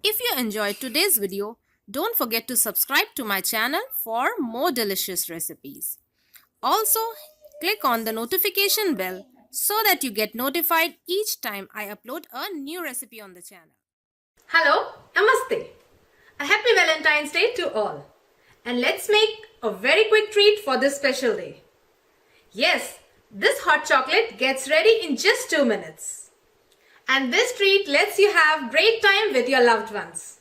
If you enjoyed today's video, don't forget to subscribe to my channel for more delicious recipes. Also, click on the notification bell so that you get notified each time I upload a new recipe on the channel. Hello, Namaste. A happy Valentine's Day to all. And let's make a very quick treat for this special day. Yes, this hot chocolate gets ready in just 2 minutes. And this treat lets you have great time with your loved ones.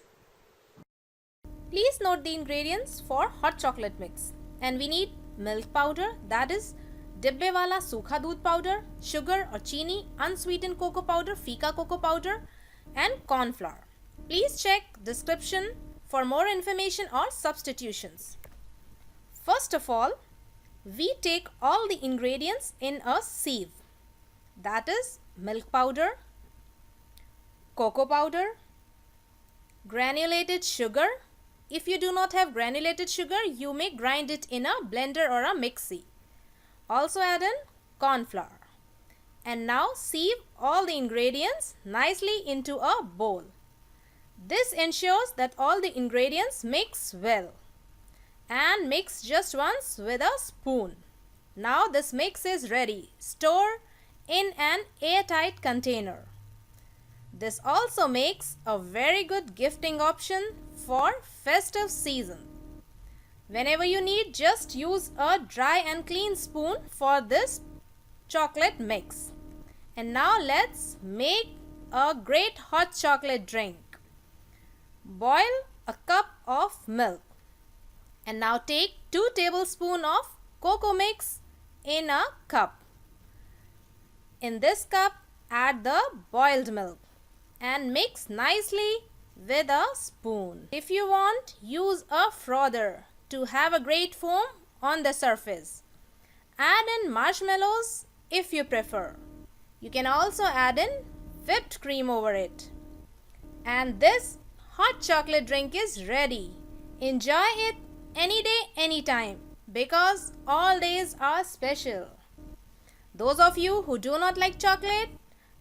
Please note the ingredients for hot chocolate mix. And we need milk powder, that is dibbe wala सूखा दूध powder, sugar or chini, unsweetened cocoa powder, fika cocoa powder, and corn flour. Please check description for more information or substitutions. First of all, we take all the ingredients in a sieve. That is milk powder, cocoa powder, granulated sugar. If you do not have granulated sugar, you may grind it in a blender or a mixie. Also add in corn flour. And now sieve all the ingredients nicely into a bowl. This ensures that all the ingredients mix well. And mix just once with a spoon. Now this mix is ready. Store in an airtight container. This also makes a very good gifting option for festive season. Whenever you need, just use a dry and clean spoon for this chocolate mix. And now let's make a great hot chocolate drink. Boil a cup of milk. And now take 2 tablespoons of cocoa mix in a cup. In this cup, add the boiled milk and mix nicely with a spoon. If you want, use a frother to have a great foam on the surface. Add in marshmallows if you prefer. You can also add in whipped cream over it. And this hot chocolate drink is ready. Enjoy it any day, anytime, because all days are special. Those of you who do not like chocolate,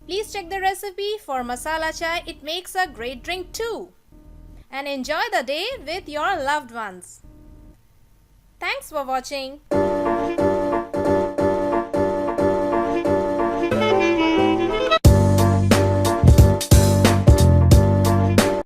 please check the recipe for masala chai. It makes a great drink too. And enjoy the day with your loved ones. Thanks for watching.